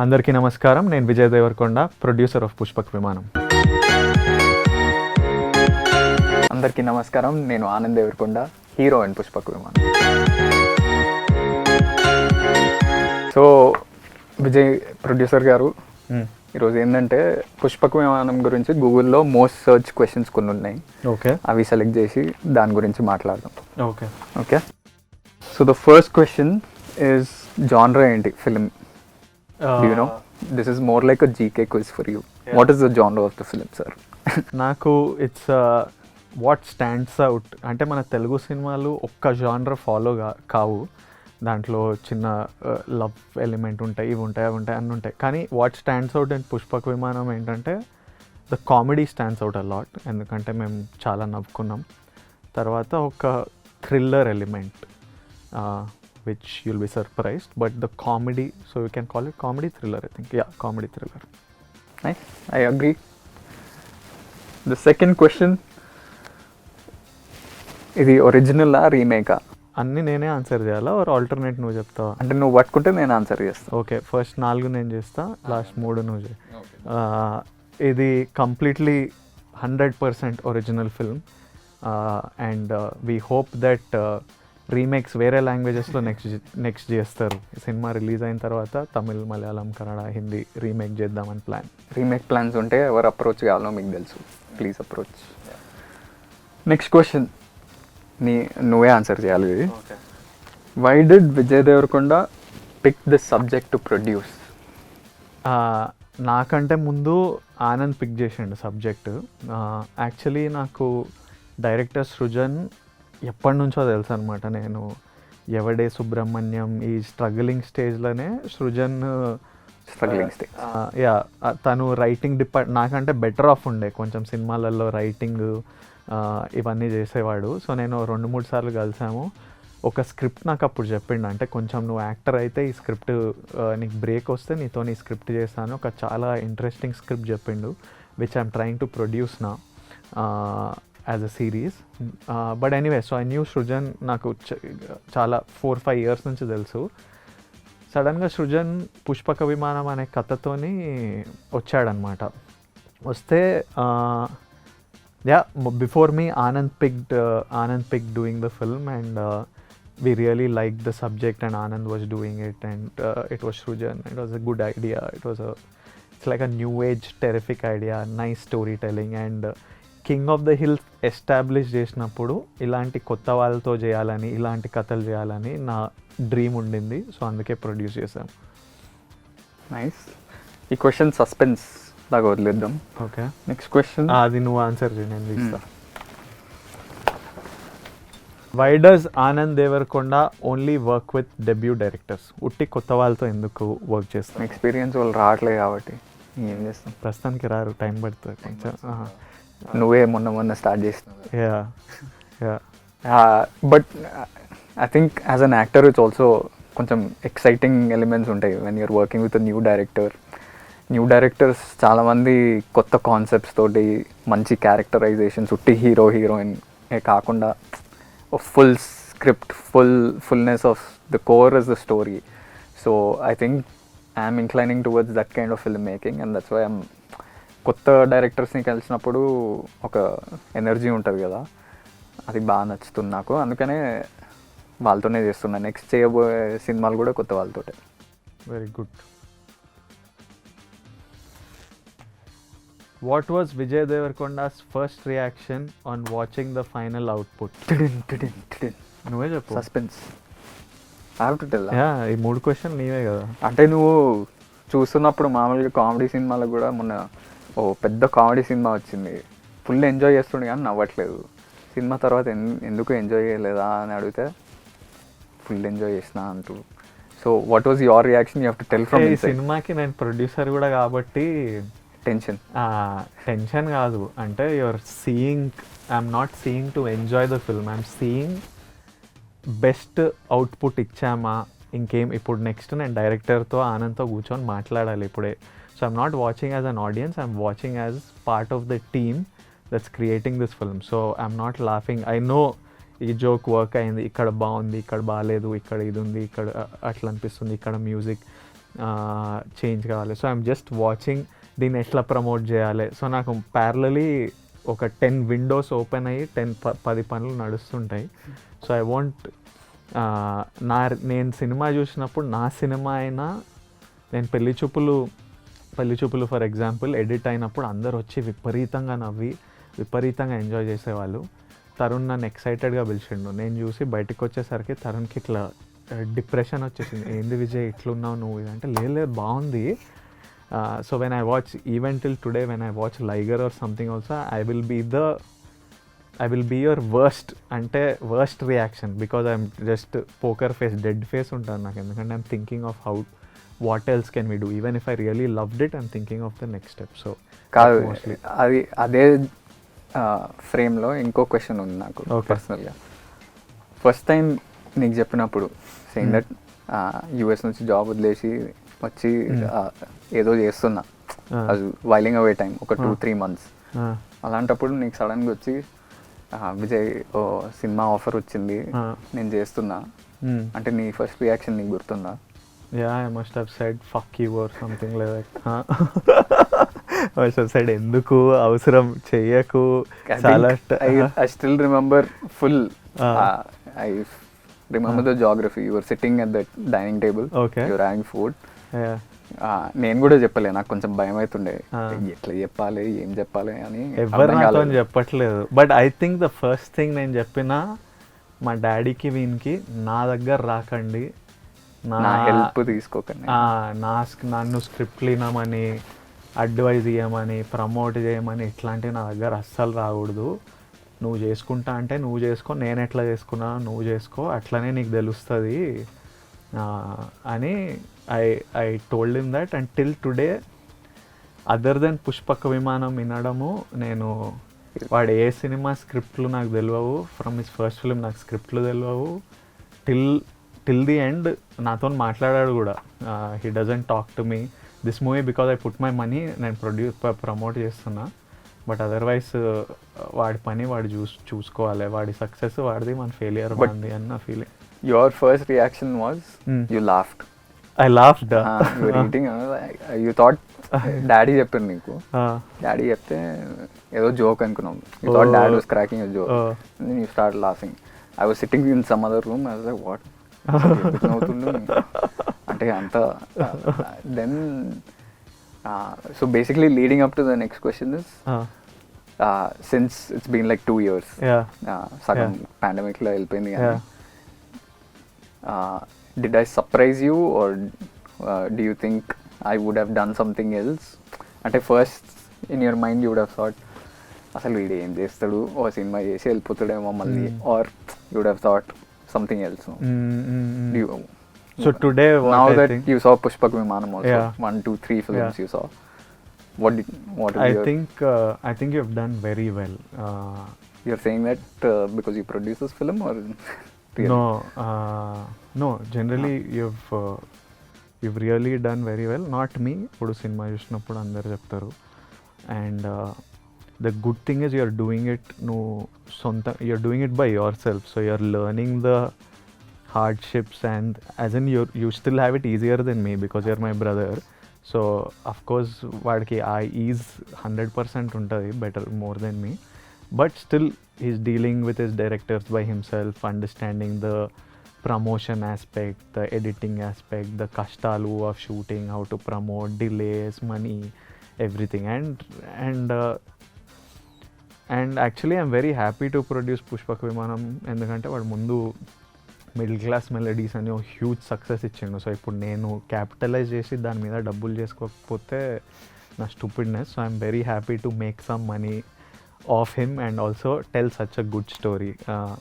అందరికీ నమస్కారం. నేను విజయ్ దేవరకొండ, ప్రొడ్యూసర్ ఆఫ్ పుష్పక్ విమానం. అందరికీ నమస్కారం. నేను ఆనంద్ దేవరకొండ, హీరో అండ్ పుష్పక్ విమానం. సో విజయ్ ప్రొడ్యూసర్ గారు, ఈరోజు ఏంటంటే పుష్పక్ విమానం గురించి గూగుల్లో మోస్ట్ సర్చ్ క్వశ్చన్స్ కొన్ని ఉన్నాయి. ఓకే, అవి సెలెక్ట్ చేసి దాని గురించి మాట్లాడదాం. Okay okay. So the first question is genre ఏంటి film? You know, this is more like a GK quiz for you. Yeah. What is the genre of the film, sir? నాకు it's what stands out అంటే మన తెలుగు సినిమాలు ఒక్క genre follow కావు. దాంట్లో చిన్న love element ఉంటాయి, ఇవి ఉంటాయి, అవి ఉంటాయి, అన్నీ ఉంటాయి. కానీ what stands out and Pushpak Vimanam ఏంటంటే the comedy stands out a lot. ఎందుకంటే మేము చాలా నవ్వుకున్నాం. తర్వాత ఒక thriller element which you'll be surprised, but the comedy, so you can call it comedy thriller, I think. Yeah, comedy thriller. Nice, I agree. The second question, ఇది original రీమేకా? అన్నీ నేనే answer చేయాలా ఆర్ ఆల్టర్నేట్ నువ్వు చెప్తావా? అంటే నువ్వు పట్టుకుంటే నేను ఆన్సర్ చేస్తాను. ఓకే, ఫస్ట్ 4 నేను చేస్తా, లాస్ట్ 3 నువ్వు చేయి. ఇది completely 100% original film and we hope that remakes వేరే లాంగ్వేజెస్లో నెక్స్ట్ చేస్తారు. సినిమా రిలీజ్ అయిన తర్వాత తమిళ్, మలయాళం, కన్నడ, హిందీ రీమేక్ చేద్దామని ప్లాన్. రీమేక్ ప్లాన్స్ ఉంటే ఎవరు అప్రోచ్ కావాలో మీకు తెలుసు, ప్లీజ్ అప్రోచ్. నెక్స్ట్ క్వశ్చన్ నువ్వే ఆన్సర్ చేయాలి ఇది. Why did Vijay Devarakonda pick this subject to produce? నాకంటే ముందు ఆనంద్ పిక్ చేసిండు సబ్జెక్టు. యాక్చువల్లీ నాకు డైరెక్టర్ సృజన్ ఎప్పటి నుంచో తెలుసు అనమాట. నేను ఎవడే సుబ్రహ్మణ్యం ఈ స్ట్రగ్లింగ్ స్టేజ్లోనే సృజన్ యా తను రైటింగ్ నాకంటే బెటర్ ఆఫ్ ఉండే కొంచెం సినిమాలలో రైటింగ్ ఇవన్నీ చేసేవాడు. సో నేను 2-3 సార్లు కలిసాము. ఒక స్క్రిప్ట్ నాకు అప్పుడు చెప్పిండు, అంటే కొంచెం నువ్వు యాక్టర్ అయితే ఈ స్క్రిప్ట్ నీకు బ్రేక్ వస్తే నీతో నీ స్క్రిప్ట్ చేస్తాను. ఒక చాలా ఇంట్రెస్టింగ్ స్క్రిప్ట్ చెప్పిండు, which I'm trying to produce నా as a series. But anyway, so I knew Srujan. నాకు చాలా 4-5 ఇయర్స్ నుంచి తెలుసు. సడన్గా సృజన్ పుష్పక విమానం అనే కథతోని వచ్చాడనమాట. వస్తే yeah before me Anand picked doing the film and we really liked the subject and Anand was doing it and it was Srujan. It was a good idea. It's like a new age terrific idea, nice storytelling and king of the hills establish చేసినప్పుడు ఇలాంటి కొత్త వాళ్ళతో చేయాలని, ఇలాంటి కథలు చేయాలని నా dream ఉండింది. సో అందుకే ప్రొడ్యూస్ చేశాను. నైస్. ఈ క్వశ్చన్ సస్పెన్స్ లాగా వదిలేద్దాం. ఓకే, నెక్స్ట్ క్వశ్చన్ అది నువ్వు ఆన్సర్ చేయి, నేను ఇస్తా. Why does Anand Devarakonda only work with debut directors? ఉట్టి కొత్త వాళ్ళతో ఎందుకు వర్క్ చేస్తాం? ఎక్స్పీరియన్స్ వాళ్ళు రావట్లేదు కాబట్టి ఏం చేస్తాం. ప్రస్తుతానికి రారు, టైం పడుతుంది కొంచెం. నువ్వే మొన్న స్టార్ట్ చేస్తున్నావు. Yeah but I think as an actor it's also కొంచెం ఎక్సైటింగ్ ఎలిమెంట్స్ ఉంటాయి when you're working with new director. New directors చాలామంది కొత్త కాన్సెప్ట్స్ తోటి మంచి క్యారెక్టరైజేషన్స్, ఉట్టి హీరోయిన్ కాకుండా full script, fullness of the core is the story. So I think I'm inclining towards that kind of film making and that's why I'm. కొత్త డైరెక్టర్స్ని కలిసినప్పుడు ఒక ఎనర్జీ ఉంటుంది కదా, అది బాగా నచ్చుతుంది నాకు. అందుకనే వాళ్ళతోనే చేస్తున్నాను. నెక్స్ట్ చేయబోయే సినిమాలు కూడా కొత్త వాళ్ళతోటే. Very good. What was Vijay Devarakonda's first reaction on watching the final output? నువ్వే చెప్పు. Suspense. I have to tell. ఈ 3 క్వశ్చన్ నీవే కదా. అంటే నువ్వు చూస్తున్నప్పుడు మామూలుగా కామెడీ సినిమాలకు కూడా మొన్న పెద్ద కామెడీ సినిమా వచ్చింది, ఫుల్ ఎంజాయ్ చేస్తుండే కానీ నవ్వట్లేదు. సినిమా తర్వాత ఎందుకు ఎంజాయ్ చేయలేదా అని అడిగితే ఫుల్ ఎంజాయ్ చేసినా అంటూ. So what was your reaction? You have to tell from. ఈ సినిమాకి నేను ప్రొడ్యూసర్ కూడా కాబట్టి టెన్షన్ కాదు. అంటే your seeing, I'm not seeing to enjoy the film, I'm seeing best output ఇచ్చామా, ఇంకేం. ఇప్పుడు నెక్స్ట్ నేను డైరెక్టర్తో ఆనంద్తో కూర్చొని మాట్లాడాలి ఇప్పుడే. So I'm not watching as an audience, I'm watching as part of the team that's creating this film. So I'm not laughing. I know ఈ joke work అయింది, ఇక్కడ బాగుంది, ఇక్కడ బాగాలేదు, ఇక్కడ ఇది ఉంది, ఇక్కడ అట్లా అనిపిస్తుంది, ఇక్కడ మ్యూజిక్. చేంజ్ కావాలి. సో ఐఎమ్ జస్ట్ వాచింగ్ దీన్ని ఎట్లా ప్రమోట్ చేయాలి. సో నాకు ప్యారలీ ఒక 10 విండోస్ ఓపెన్ అయ్యి 10 పనులు నడుస్తుంటాయి. సో ఐ వాంట్ నేను సినిమా చూసినప్పుడు నా సినిమా అయినా, నేను పెళ్లి చూపులు ఫర్ ఎగ్జాంపుల్ ఎడిట్ అయినప్పుడు అందరు వచ్చి విపరీతంగా నవ్వి విపరీతంగా ఎంజాయ్ చేసేవాళ్ళు. తరుణ్ నన్ను ఎక్సైటెడ్గా పిలిచిండు. నేను చూసి బయటకు వచ్చేసరికి తరుణ్కి ఇట్లా డిప్రెషన్ వచ్చేసింది. ఏంది విజయ్ ఇట్లున్నావు నువ్వు అంటే, లేదు బాగుంది. So when I watch even till today when I watch Liger or something also I will be your worst reaction because I'm just poker face, dead face ఉంటాను నాకు. ఎందుకంటే I'm thinking of how what else can we do. Even if I really loved it I'm thinking of the next step. So కాదు, అది అదే ఫ్రేమ్లో ఇంకో question ఉంది నాకు పర్సనల్గా. ఫస్ట్ టైం నీకు చెప్పినప్పుడు సెయింగ్ దట్ యూఎస్ నుంచి జాబ్ వదిలేసి వచ్చి ఏదో చేస్తున్నా, అది వైలింగ్ అవే టైం ఒక 2-3 months. అలాంటప్పుడు నీకు సడన్గా వచ్చి విజయ్ ఓ సినిమా ఆఫర్ వచ్చింది నేను చేస్తున్నా అంటే నీ ఫస్ట్ రియాక్షన్ నీకు గుర్తుందా? Yeah, I must have said fuck you or something like that. I must have said ఎందుకు అవసరం చెయ్యకు. I still remember full. I remember the geography. You were sitting at the dining table. Okay. You were having food. Yeah. నేను కూడా చెప్పలే, నాకు కొంచెం భయం అవుతుండే ఎట్లా చెప్పాలి ఏం చెప్పాలి అని. ఎవరు నాతో చెప్పట్లేదు. But I think the first thing నేను చెప్పిన మా డాడీకి వీనికి, నా దగ్గర రాకండి, నా హెల్ప్ తీసుకోకండి, నన్ను స్క్రిప్ట్లు వినమని, అడ్వైజ్ ఇవ్వమని, ప్రమోట్ చేయమని ఇట్లాంటివి నా దగ్గర అస్సలు రాకూడదు. నువ్వు చేసుకుంటా అంటే నువ్వు చేసుకో, నేను ఎట్లా చేసుకున్నా నువ్వు చేసుకో, అట్లనే నీకు తెలుస్తుంది అని I told him that. And till today other then Pushpaka Vimanam వినడము, నేను వాడు ఏ సినిమా స్క్రిప్ట్లు నాకు తెలియవు, ఫ్రమ్ హిస్ ఫస్ట్ ఫిలిం నాకు స్క్రిప్ట్లు తెలియవు. టిల్ ది ఎండ్ నాతో మాట్లాడాడు కూడా. He doesn't talk to me this movie because I put my money, నేను ప్రమోట్ చేస్తున్నా. బట్ అదర్వైజ్ వాడి పని వాడు చూసుకోవాలి, వాడి సక్సెస్ వాడిది, మన ఫెయిలియర్ వాడిది అన్న feeling. Your first reaction was you laughed. I laughed. You were eating, you thought daddy చెప్పారు నీకు, డాడీ చెప్తే ఏదో జోక్ అనుకున్నాం. You thought dad was cracking a joke. And then you started laughing. I was sitting in some other room. I was like, what? నవ్వుతుండు అంటే అంత. Then so basically leading up to the next question is since it's been like 2 years, సగం pandemic లో వెళ్ళిపోయింది కానీ, did I surprise you or do you think I would have done something else? అంటే first in your mind you would have thought అసలు వీడు ఏం చేస్తాడు, ఓ సినిమా చేసి వెళ్ళిపోతాడేమో మళ్ళీ, or you would have thought something else? So today now that you saw Pushpak Vimanam also, 1, 2, 3 films you saw, what I think you have done very well. You're saying that because you produced this film or really? No, generally you've really done very well. Not me, ఇప్పుడు cinema చూసినప్పుడు అందరు చెప్తారు. And the good thing is you're doing it, you're doing it by yourself, so you're learning the hardships, and as in you still have it easier than me because you're my brother. So of course వాడికి ఆ is 100% ఉంటుంది, better more than me, but still he's dealing with his directors by himself, understanding the promotion aspect, the editing aspect, the kashtalu of shooting, how to promote, delays, money, everything. And actually I'm very happy to produce Pushpak Vimanam ఎందుకంటే వాడు ముందు middle class melodies అని ఒక huge success ఇచ్చిండు. So ఇప్పుడు నేను capitalise చేసి దాని మీద డబ్బులు చేసుకోకపోతే నా stupidness. So I'm very happy to make some money of him and also tell such a good story.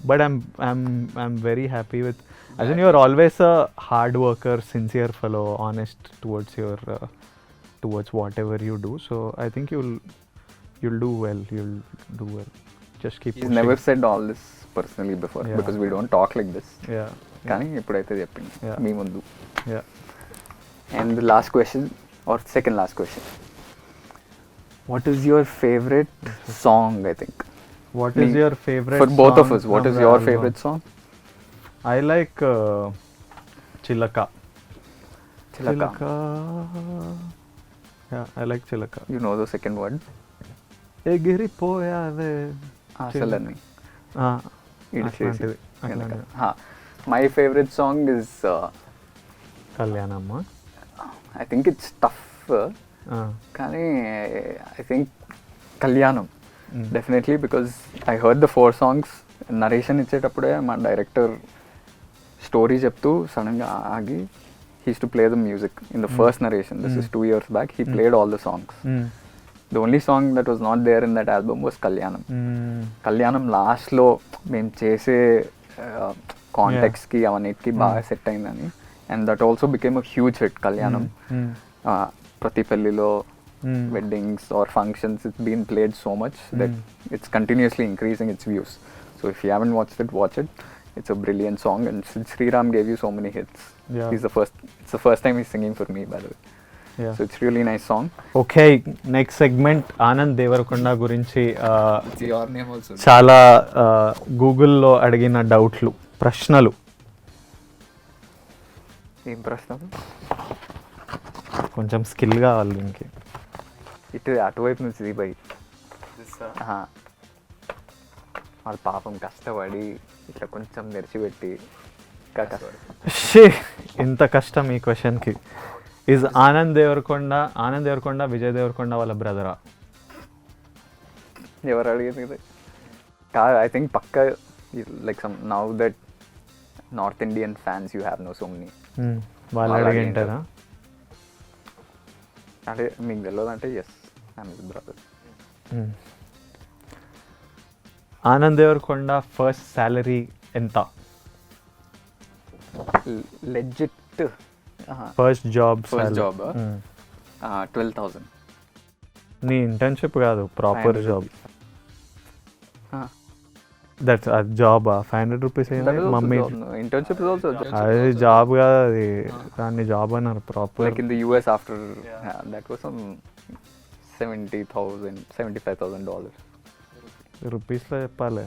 But I'm very happy with, as in you're always a hard worker, sincere fellow, honest towards whatever you do. So I think you'll do well. Just keep pushing. He's never said all this personally before, because we don't talk like this. కానీ ఇప్పుడైతే చెప్పింది మీ ముందు. And the last question or second last question, what is your favorite song? I think what is your favorite for both song of us? What is your favorite song? I like Chilaka. Chilaka. I like Chilaka. You know the second word? ఎగిరిపోయావే అసలని అట్లాంటిది. My favourite song is Kalyanamma. I think it's tough, కానీ I think Kalyanam definitely, because I heard the 4 songs. Narration ఇచ్చేటప్పుడే మా director story చెప్తూ సడన్గా ఆగి he's to play the music in the first narration. This is 2 years back. He played all the songs. The only song that was not there in that album was కళ్యాణం. కళ్యాణం లాస్ట్లో మేము చేసే కాంటెక్స్కి అవన్నిటికి బాగా set అయిందని. And that also became a huge hit. కళ్యాణం ప్రతి పెళ్ళిలో, weddings or functions, it's been played so much that it's continuously increasing its views. So if you haven't watched it, watch it. It's a brilliant song, and Sriram gave you so many hits. Yeah. It's the first time he's singing for me, by the way. Yeah. So it's really nice song. Okay, next segment Anand Devarakonda గురించి It's your name also. చాలా గూగుల్లో అడిగిన డౌట్లు, ప్రశ్నలు. ఏం ప్రశ్న? కొంచెం skill కావాలి దీనికి. ఇటు అటువైపు నుంచి దీపాయి వాళ్ళ పాపం కష్టపడి ఇట్లా కొంచెం తెరిచిపెట్టి షే, ఇంత కష్టం ఈ క్వశ్చన్కి. ఈజ్ ఆనంద్ దేవరకొండ విజయ్ దేవరకొండ వాళ్ళ బ్రదరా? ఎవరు అడిగింది ఇది? కాదు, ఐ థింక్ పక్క like some now that north Indian fans you have no so many. వాళ్ళు అడిగింటారా? అంటే మీకు తెలియదు అంటే yes, I'm his brother. Anand Deverakonda first salary ఎంత? Legit first job. First job 12,000. నీ ఇంటర్న్షిప్ కాదు, proper job. That's job. 500 rupees mummy. Internship is also అది జాబ్ కాదు, అది దాన్ని జాబ్ అన్నారు proper. Like in the US after that was some $70,000 $75,000 రూపీస్లో చెప్పాలి.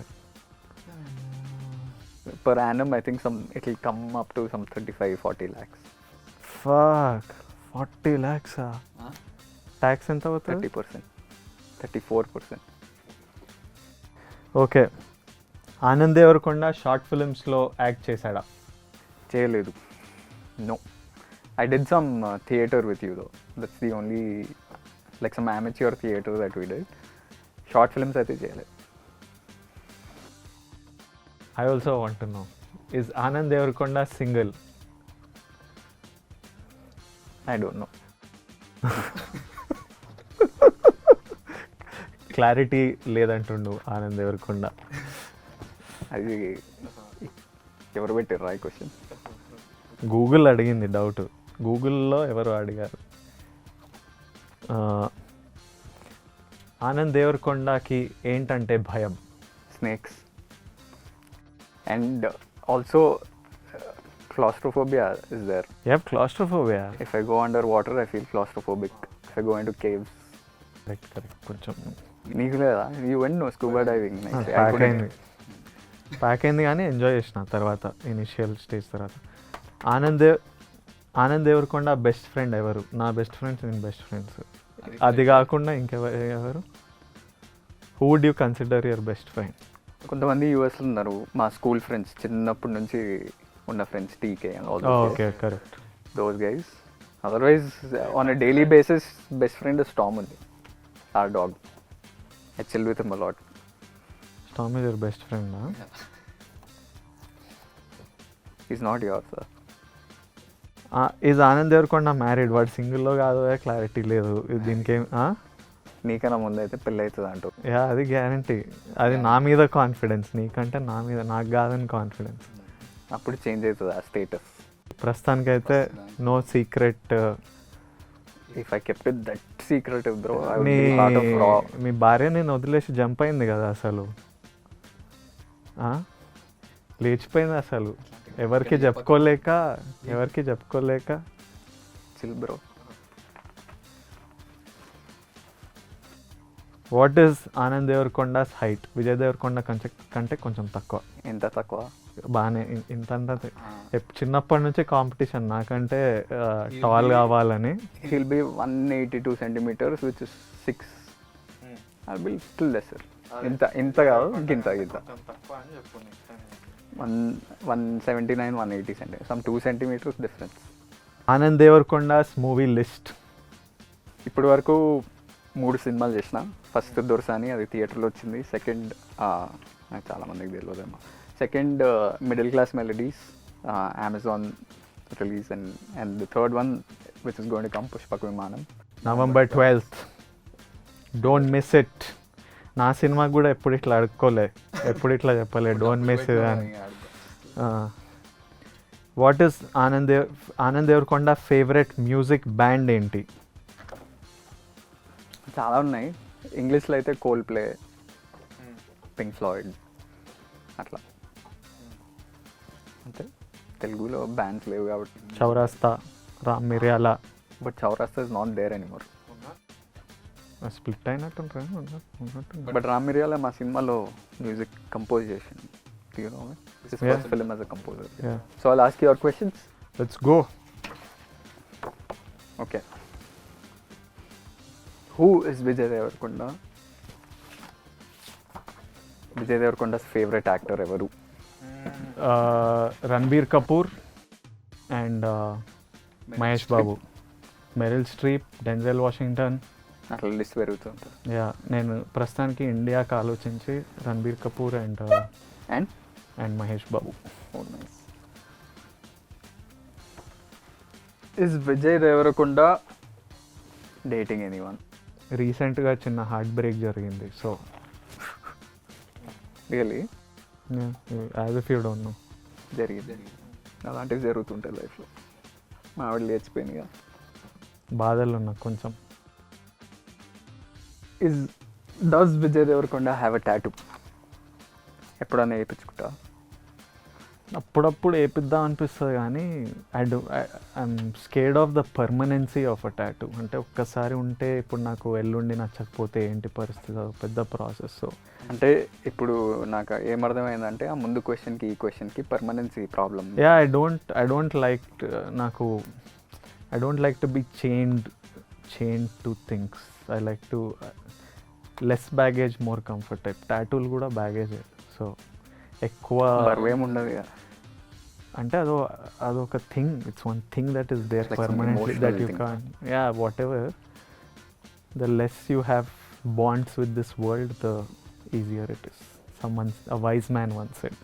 per annum. I think it will come up to some 35-40 lakhs. Fuck, 40 lakhs. Tax ఎంత అవుతుంది? 30%, 34%. Okay, Anand Deverakonda short ఫిల్మ్స్లో యాక్ట్ చేశాడా? చేయలేదు. No. I did some theatre with you though. That's the only like some amateur theatre that we did. Short films అయితే చేయలేదు. I also want to know, is Anand Devarkonda single? I don't know. Clarity లేదంటుండు ఆనంద్ దేవరకొండ. అది ఎవరు పెట్టారు ఈ question? Google అడిగింది doubt. గూగుల్లో ఎవరు అడిగారు? ఆనంద్ దేవరకొండకి ఏంటంటే భయం? Snakes. And also claustrophobia is there. You have claustrophobia? If I go underwater, I feel claustrophobic. If I go into caves. Correct. కొంచెం నీకు లేదా? You went no scuba diving. Pack అయింది కానీ ఎంజాయ్ చేసిన తర్వాత, ఇనిషియల్ స్టేజ్ తర్వాత. Anand Devarakonda best friend ఎవరు? నా బెస్ట్ ఫ్రెండ్స్, నేను బెస్ట్ ఫ్రెండ్స్. అది కాకుండా ఇంకెవరు? Who would you consider your best friend? కొంతమంది యూఎస్లో ఉన్నారు, మా స్కూల్ ఫ్రెండ్స్, చిన్నప్పటి నుంచి ఉన్న friends, TK and all okay, correct. Those guys. Otherwise on a daily basis best friend Storm ఉంది, our dog. I chill with him a lot. Storm is your best friend? Is not your sir. Is Anand Deverakonda married? వాడు సింగిల్లో కాదు, clarity లేదు దీనికేం. నీకన్నా ముందు అయితే పెళ్ళి అవుతుంది అంటూ. యా, అది గ్యారంటీ. అది నా మీద కాన్ఫిడెన్స్, నీకంటే నా మీద, నాకు కాదని కాన్ఫిడెన్స్. అప్పుడు చేంజ్ అవుతుంది ఆ స్టేటస్. ప్రస్తుతానికైతే no secret. If I kept it that secretive bro, I would be part of రా. మీ భార్య నేను వదిలేసి జంప్ అయింది కదా అసలు, లేచిపోయింది అసలు, ఎవరికి చెప్పుకోలేక. Chill bro. What is Anand Devarakonda's height? Vijay Devarakonda కంటే కొంచెం తక్కువ. ఎంత తక్కువ? బాగానే ఇంత చిన్నప్పటి నుంచి కాంపిటీషన్ నాకంటే టాల్ కావాలని. He'll be 182 centimeters, which is 6. I'll be still lesser. ఇంత కాదు, ఇంత 179, 180 centimeters. Some 2 centimeters difference. Anand Deverakonda's movie list. ఇప్పటి వరకు 3 సినిమాలు చేసిన. ఫస్ట్ దొరసాని, అది థియేటర్లో వచ్చింది. సెకండ్ నాకు చాలామందికి తెలియదేమో. Second middle class melodies, Amazon release. And the third one which is going to come, Pushpaka Vimanam, November 12th. Don't miss it. నా సినిమా కూడా ఎప్పుడు ఇట్లా అడుక్కోలే, ఎప్పుడు ఇట్లా చెప్పలే డోంట్ మిస్ ఇట్ అని. What is Anand Deverakonda favourite music band ఏంటి? చాలా ఉన్నాయి. ఇంగ్లీష్లో అయితే కోల్డ్ ప్లే, పింక్ ఫ్లాయిడ్, అట్లా. అంటే తెలుగులో బ్యాండ్స్ లేవు కాబట్టి. Chowrasta, Ram Miriyala. But Chowrasta is not there anymore. Split అయినట్టు. బట్ రామ్ మిర్యాల మా సినిమాలో మ్యూజిక్ కంపోజ్ చేసింది. You know, this is Yeah. first film as a composer. Yeah. So I'll ask you your questions. Let's go. Okay. Who is Vijay Devarkonda? Vijay Devarkonda's favorite actor ever? Ranbir Kapoor and Mahesh Babu. Meryl Streep, Denzel Washington. అట్లా list పెరుగుతుంది. Yeah, నేను ప్రస్తుతానికి ఇండియాకి ఆలోచించి Ranbir Kapoor and Mahesh Babu. Is Vijay Devarakonda dating anyone? రీసెంట్గా చిన్న heart break జరిగింది. So really as if you don't know. జరిగింది. అలాంటివి జరుగుతుంటాయి లైఫ్లో. మా ఆవిడ లేచిపోయింది కదా. బాధలు ఉన్నా కొంచెం. Does Vijay Devarakonda have a tattoo? ఎప్పుడన్నా వేయించుకుంటా? అప్పుడప్పుడు వేపిద్దాం అనిపిస్తుంది కానీ I'm scared of the permanency of a tattoo. అంటే ఒక్కసారి ఉంటే ఇప్పుడు నాకు ఎల్లుండి నచ్చకపోతే ఏంటి పరిస్థితి, అది పెద్ద ప్రాసెస్. సో అంటే ఇప్పుడు నాకు ఏమర్థమైందంటే ఆ ముందు క్వశ్చన్కి ఈ క్వశ్చన్కి permanency problem. Yeah, I don't like to be chained to things. I like to less baggage, more comfort type. టాటూలు కూడా బ్యాగేజ్. సో ఎక్కువ బరువేముండదు కదా. అంటే అదొక thing. It's one thing that is there Like some permanently that you emotional can. Yeah, whatever, the less you have bonds with this world, the easier it is. A wise man once said.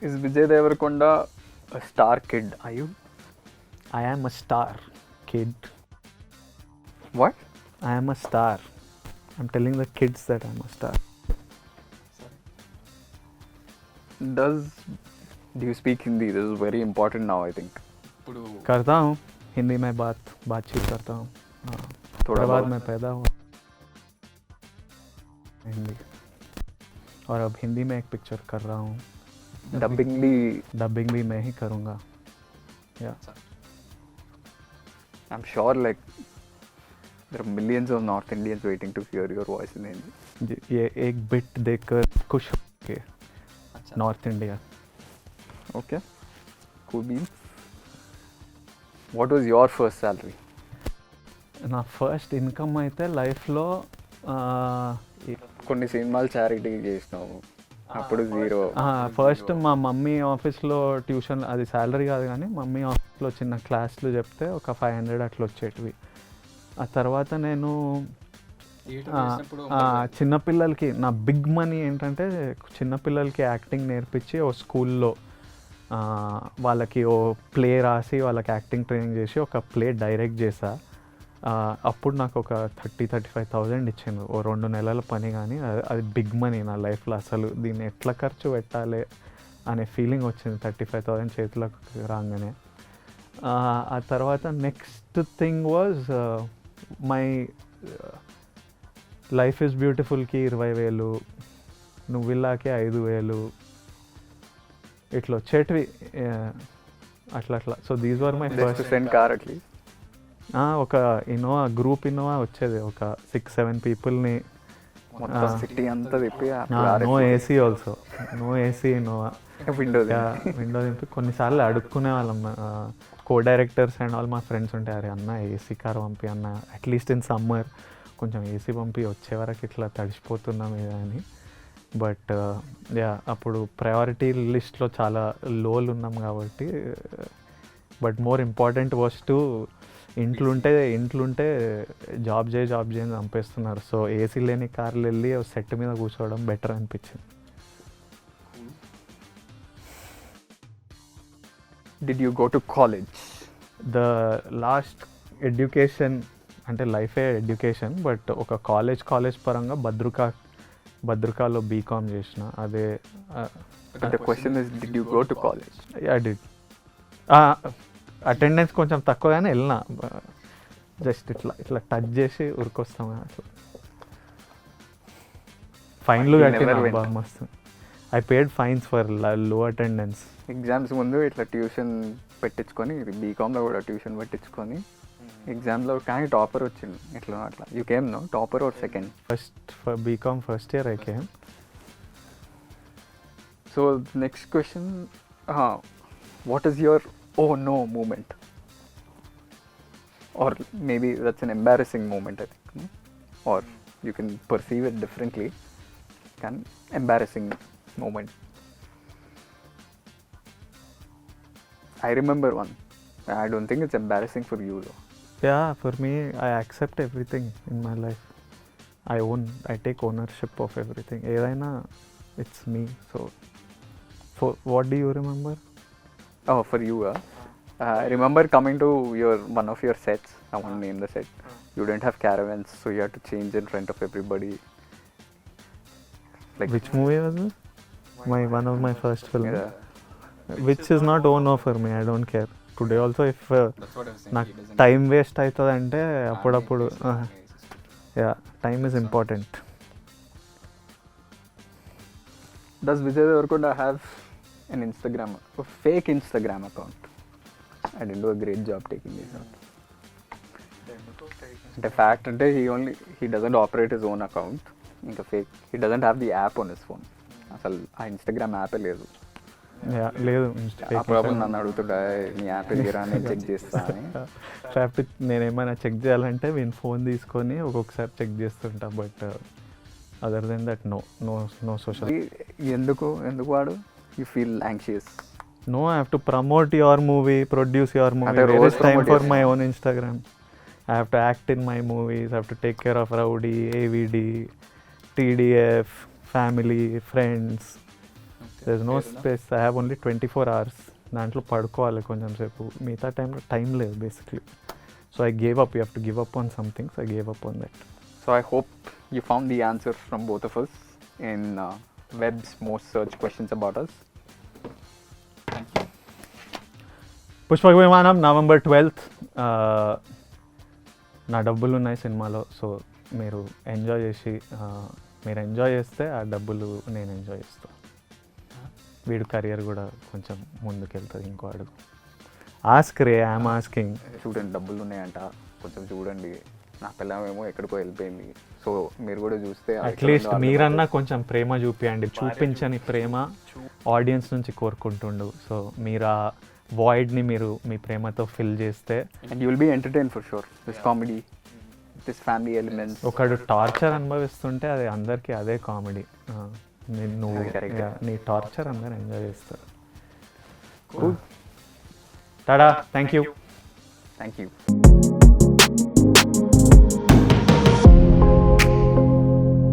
Is Vijay Devarkonda a star kid? Are you? I am a star kid. What? I am a star. I'm telling the kids that I'm a star. Do you speak Hindi? This is very important now, I think. ఇప్పుడు करता हूँ हिंदी में बातचीत करता हूँ. थोड़ा बाद बहुत. में पैदा हुआ हिंदी, और अब हिंदी में एक पिक्चर कर रहा हूँ. डबिंग भी मैं ही करूँगा. या I'm sure like there are millions of North Indians waiting to hear your voice in Hindi. ये एक बिट देखकर खुश हो के north India. Okay. Cool beans. What was your first salary? నా ఫస్ట్ ఇన్కమ్ అయితే లైఫ్లో కొన్ని సినిమాలు చారిటీ చేసినావు, అప్పుడు జీరో. ఫస్ట్ మా మమ్మీ ఆఫీస్లో ట్యూషన్, అది శాలరీ కాదు కానీ మమ్మీ ఆఫీస్లో చిన్న క్లాసులు చెప్తే ఒక 500 అట్లా వచ్చేటివి. ఆ తర్వాత నేను చిన్నపిల్లలకి, నా బిగ్ మనీ ఏంటంటే చిన్నపిల్లలకి యాక్టింగ్ నేర్పించి ఓ స్కూల్లో వాళ్ళకి ఓ ప్లే రాసి వాళ్ళకి యాక్టింగ్ ట్రైనింగ్ చేసి ఒక ప్లే డైరెక్ట్ చేశా. అప్పుడు నాకు ఒక 30,000-35,000 ఇచ్చింది ఓ 2 నెలల పని. కానీ అది బిగ్ మనీ నా లైఫ్లో. అసలు దీన్ని ఎట్లా ఖర్చు పెట్టాలి అనే ఫీలింగ్ వచ్చింది 35,000 చేతులకు రాగానే. ఆ తర్వాత next thing was my life is బ్యూటిఫుల్కి 20,000, నువ్విల్లాకి 5,000 ఇట్లా వచ్చేటివి అట్లా. So these were my first. Car at least. ఒక ఇన్నోవా గ్రూప్ ఇన్నోవా వచ్చేది, ఒక 6-7 పీపుల్ని. మొత్తం సిటీ అంతా తిప్పి no AC also, no AC Innova, window window దింపి కొన్నిసార్లు అడుక్కునే వాళ్ళం. కో డైరెక్టర్స్ అండ్ ఆల్ మా ఫ్రెండ్స్ ఉంటే, అరే అన్న ఏసీ కార్ పంపి అన్న, అట్లీస్ట్ ఇన్ సమ్మర్ కొంచెం ఏసీ పంపి, వచ్చే వరకు ఇట్లా తడిసిపోతున్నాం ఇది అని. బట్ అప్పుడు ప్రయారిటీ లిస్ట్లో చాలా లోలు ఉన్నాం కాబట్టి. But more important was to ఇంట్లుంటే జాబ్ చేయని చంపేస్తున్నారు. సో ఏసీ లేని కార్లు వెళ్ళి సెట్ మీద కూర్చోవడం బెటర్ అనిపించింది. Did you go to college? The last education అంటే లైఫే ఎడ్యుకేషన్, బట్ ఒక కాలేజ్ పరంగా భద్రకాలో బీకామ్ చేసిన. అదే the question is did you go to college? I did. Attendance కొంచెం తక్కువగానే వెళ్ళిన, జస్ట్ ఇట్లా టచ్ చేసి ఉరికొస్తాం అట్లా. ఫైన్లు కట్టిన బాగా మస్తు. ఐ పేడ్ ఫైన్స్ ఫర్ లో అటెండెన్స్. ఎగ్జామ్స్ ముందు ఇట్లా ట్యూషన్ పెట్టించుకొని, బీకామ్లో కూడా ట్యూషన్ పెట్టించుకొని ఎగ్జామ్లో కానీ టాపర్ వచ్చింది ఎట్లా అట్లా. You came no topper or second? BCom first year I came. So next question, what is your oh no moment, or maybe that's an embarrassing moment, I think, no? Or you can perceive it differently. Embarrassing moment. I remember one. I don't think it's embarrassing for you though. Yeah, for me, I accept everything in my life. I take ownership of everything. Edaina, it's me. So what do you remember? Oh, for you, I remember coming to one of your sets. I won't name the set. You didn't have caravans, so you had to change in front of everybody. Like, which movie was it? One of my first film. Yeah. Which is not no for me. I don't care. Today also, if That's what I was saying. నాకు He doesn't- time waste అవుతుందంటే అప్పుడప్పుడు time is important. does Vijay Devarkonda have an Instagram, a fake Instagram account? I didn't do a great job taking this out. The fact that he doesn't operate his own account. ఇంకా fake. He doesn't have the app on his phone. అసలు ఆ Instagram యాపే లేదు. లేదు, అప్పుడప్పుడు నన్ను అడుగుతుంటా, నీ app ఎదిరా నేను చెక్ చేస్తా అని. ట్రాఫిక్ నేను ఏమైనా చెక్ చేయాలంటే నేను ఫోన్ తీసుకొని ఒక్కొక్కసారి చెక్ చేస్తుంటా. But other than that no social. ఎందుకు వాడు? You feel anxious? No, I have to promote your movie, produce your movie. At a There rose is time promote for yes. my own Instagram. I have to act in my movies. I have to take care of Rowdy, AVD, TDF, family, friends. There's no space. I have only 24 hours. దాంట్లో పడుకోవాలి కొంచెం సేపు, మిగతా టైంలో time లేదు basically. So I gave up. You have to give up on something. So I gave up on that. So I hope you found the answers from both of us in Web's most searched questions about us. Pushpaka Vimanam November 12th. నా డబ్బులు ఉన్నాయి సినిమాలో. So మీరు enjoy చేస్తే ఆ డబ్బులు నేను enjoy చేస్తాను. వీడు కెరియర్ కూడా కొంచెం ముందుకెళ్తుంది ఇంకో అడుగు. Ask ray, I'm asking. చూడండి, డబ్బులు ఉన్నాయంట, కొంచెం చూడండి. నా పిల్లమేమో ఎక్కడికో వెళ్ళిపోయింది. సో మీరు కూడా చూస్తే అట్లీస్ట్ మీరన్నా కొంచెం ప్రేమ చూపించండి. చూపించని ప్రేమ ఆడియన్స్ నుంచి కోరుకుంటుండు. సో మీరు ఆ వాయిడ్ని మీరు మీ ప్రేమతో ఫిల్ చేస్తే and you will be entertain for sure. This comedy, this family elements. ఒకడు టార్చర్ అనుభవిస్తుంటే అది అందరికీ అదే కామెడీ. నువ్వు నీ టార్చర్ అందరూ ఎంజాయ్ చేస్తారు. Tada, thank you.